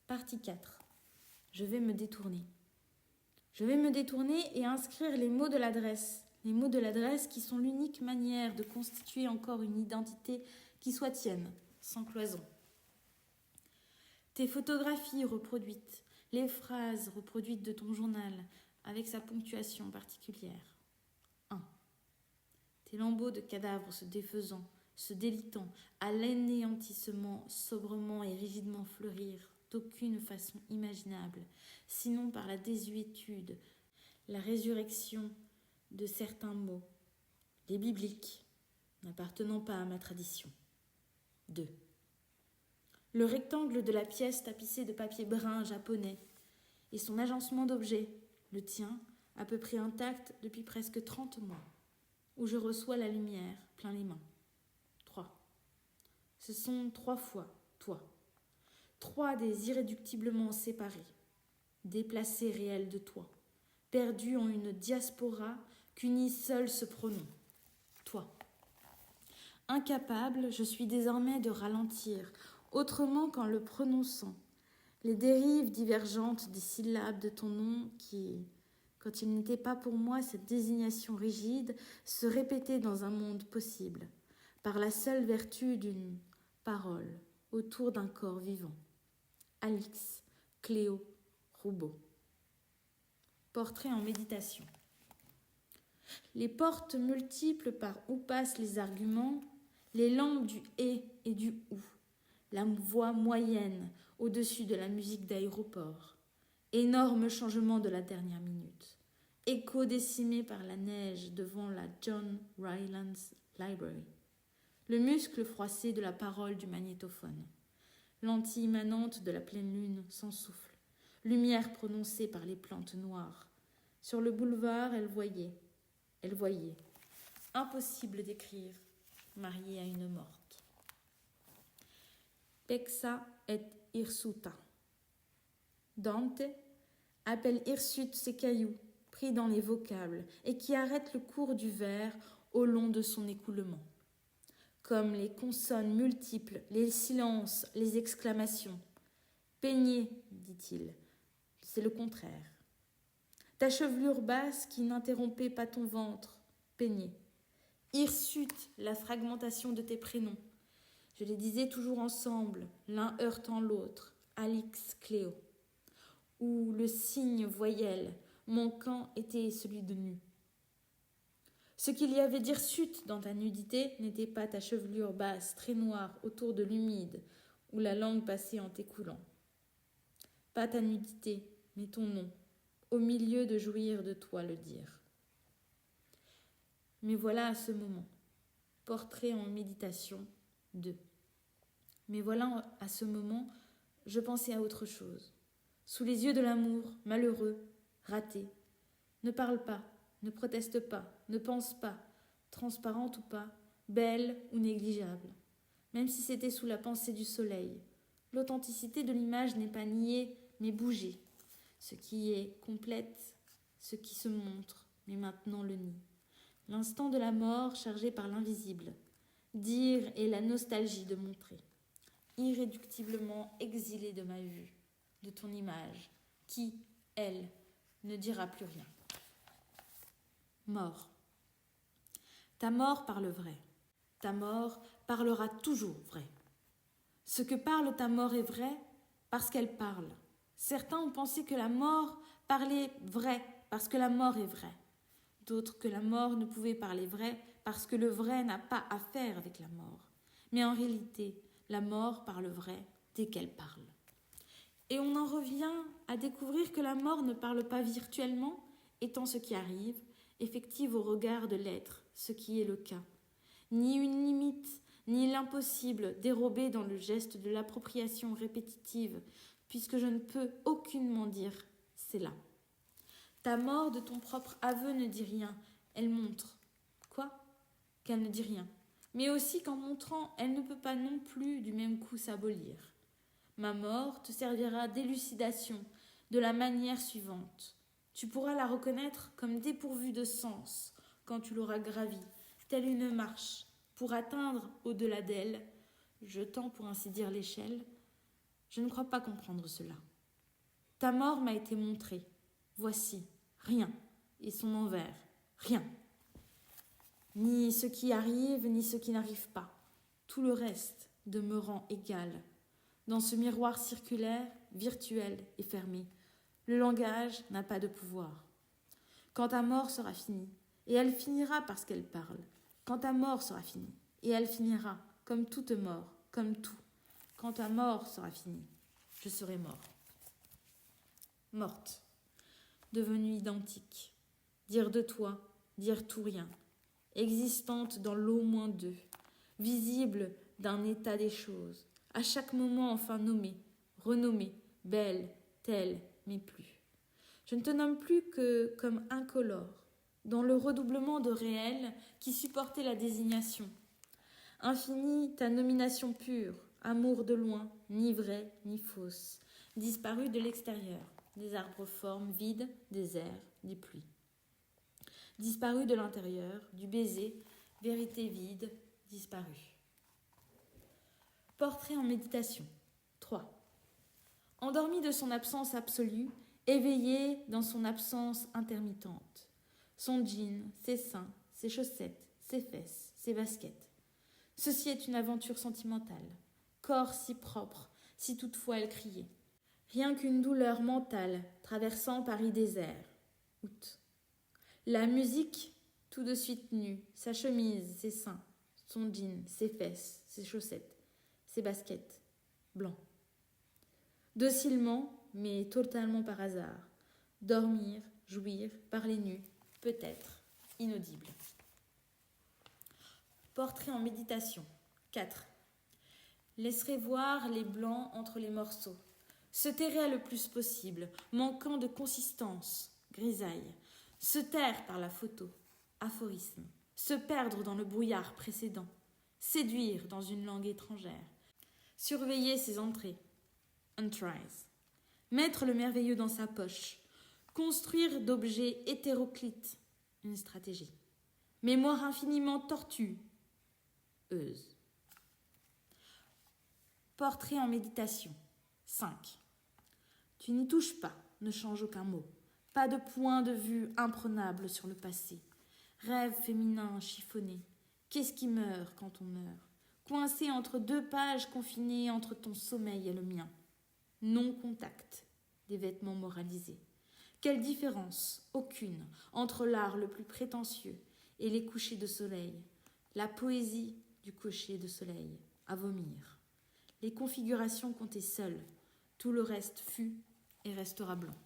Partie 4. Je vais me détourner. Je vais me détourner et inscrire les mots de l'adresse. Les mots de l'adresse qui sont l'unique manière de constituer encore une identité qui soit tienne, sans cloison. Tes photographies reproduites, les phrases reproduites de ton journal, avec sa ponctuation particulière. 1. Tes lambeaux de cadavres se défaisant, se délitant, à l'anéantissement sobrement et rigidement fleurir, d'aucune façon imaginable, sinon par la désuétude, la résurrection de certains mots, les bibliques, n'appartenant pas à ma tradition. 2. Le rectangle de la pièce tapissée de papier brun japonais et son agencement d'objets, le tien, à peu près intact depuis presque 30 mois, où je reçois la lumière plein les mains. 3. Ce sont 3 fois toi. 3 des irréductiblement séparés, déplacés réels de toi, perdus en une diaspora qu'unit seul ce pronom. Toi. Incapable, je suis désormais de ralentir, autrement qu'en le prononçant, les dérives divergentes des syllabes de ton nom qui, quand il n'était pas pour moi cette désignation rigide, se répétaient dans un monde possible, par la seule vertu d'une parole autour d'un corps vivant. Alix, Cléo, Roubaud. Portrait en méditation. Les portes multiples par où passent les arguments, les langues du « et » et du « ou », la voix moyenne au-dessus de la musique d'aéroport, énorme changement de la dernière minute, écho décimé par la neige devant la John Rylands Library, le muscle froissé de la parole du magnétophone, lentille immanente de la pleine lune sans souffle, lumière prononcée par les plantes noires. Sur le boulevard, elle voyait. Impossible d'écrire, mariée à une morte. Pexa et hirsuta. Dante appelle hirsute ces cailloux, pris dans les vocables, et qui arrêtent le cours du vers au long de son écoulement. Comme les consonnes multiples, les silences, les exclamations. Peigner, dit-il, c'est le contraire. Ta chevelure basse qui n'interrompait pas ton ventre, peigner. Hirsute, la fragmentation de tes prénoms. Je les disais toujours ensemble, l'un heurtant l'autre, Alix, Cléo. Où le signe voyelle, manquant, était celui de nu. Ce qu'il y avait d'hirsute dans ta nudité n'était pas ta chevelure basse, très noire, autour de l'humide, où la langue passait en t'écoulant. Pas ta nudité, mais ton nom, au milieu de jouir de toi le dire. Mais voilà à ce moment, portrait en méditation 2. Mais voilà à ce moment, je pensais à autre chose. Sous les yeux de l'amour, malheureux, raté, ne parle pas, ne proteste pas, ne pense pas, transparente ou pas, belle ou négligeable, même si c'était sous la pensée du soleil. L'authenticité de l'image n'est pas niée, mais bougée. Ce qui est complète, ce qui se montre, mais maintenant le nie. L'instant de la mort chargé par l'invisible. Dire est la nostalgie de montrer. Irréductiblement exilée de ma vue, de ton image, qui, elle, ne dira plus rien. Mort. Ta mort parle vrai. Ta mort parlera toujours vrai. Ce que parle ta mort est vrai parce qu'elle parle. Certains ont pensé que la mort parlait vrai parce que la mort est vraie. D'autres que la mort ne pouvait parler vrai parce que le vrai n'a pas à faire avec la mort. Mais en réalité, la mort parle vrai dès qu'elle parle. Et on en revient à découvrir que la mort ne parle pas virtuellement, étant ce qui arrive, effective au regard de l'être, ce qui est le cas. Ni une limite, ni l'impossible dérobé dans le geste de l'appropriation répétitive, puisque je ne peux aucunement dire « c'est là ». Ta mort de ton propre aveu ne dit rien, elle montre. Quoi ? Qu'elle ne dit rien. Mais aussi qu'en montrant, elle ne peut pas non plus du même coup s'abolir. Ma mort te servira d'élucidation de la manière suivante. Tu pourras la reconnaître comme dépourvue de sens quand tu l'auras gravie, telle une marche, pour atteindre au-delà d'elle, jetant pour ainsi dire l'échelle, Je ne crois pas comprendre cela. Ta mort m'a été montrée. Voici, rien, et son envers, rien. Ni ce qui arrive, ni ce qui n'arrive pas. Tout le reste demeurant égal. Dans ce miroir circulaire, virtuel et fermé, le langage n'a pas de pouvoir. Quand ta mort sera finie, et elle finira parce qu'elle parle, quand ta mort sera finie, et elle finira, comme toute mort, comme tout, quand ta mort sera finie, je serai mort. Morte, devenue identique, dire de toi, dire tout rien, existante dans l'au moins deux, visible d'un état des choses, à chaque moment enfin nommée, renommée, belle, telle, mais plus. Je ne te nomme plus que comme incolore, dans le redoublement de réel qui supportait la désignation. Infinie ta nomination pure, amour de loin, ni vrai, ni fausse, disparu de l'extérieur, des arbres formes vides, des airs, des pluies. Disparu de l'intérieur, du baiser, vérité vide, disparu. Portrait en méditation. 3. Endormi de son absence absolue, éveillé dans son absence intermittente. Son jean, ses seins, ses chaussettes, ses fesses, ses baskets. Ceci est une aventure sentimentale. Corps si propre, si toutefois elle criait. Rien qu'une douleur mentale traversant Paris désert. Août. La musique, tout de suite nue, sa chemise, ses seins, son jean, ses fesses, ses chaussettes, ses baskets, blancs. Docilement, mais totalement par hasard. Dormir, jouir, parler nu, peut-être, inaudible. Portrait en méditation. 4. Laisserai voir les blancs entre les morceaux. Se terrer le plus possible, manquant de consistance, grisaille. Se taire par la photo, aphorisme. Se perdre dans le brouillard précédent. Séduire dans une langue étrangère. Surveiller ses entrées. Untries. Mettre le merveilleux dans sa poche. Construire d'objets hétéroclites. Une stratégie. Mémoire infiniment tortue. Euse. Portrait en méditation. 5. Tu n'y touches pas, ne change aucun mot. Pas de point de vue imprenable sur le passé. Rêve féminin chiffonné. Qu'est-ce qui meurt quand on meurt? Coincé entre deux pages confinées entre ton sommeil et le mien. Non-contact, des vêtements moralisés. Quelle différence? Aucune, entre l'art le plus prétentieux et les couchers de soleil. La poésie du coucher de soleil, à vomir. Les configurations comptaient seules. Tout le reste fut et restera blanc.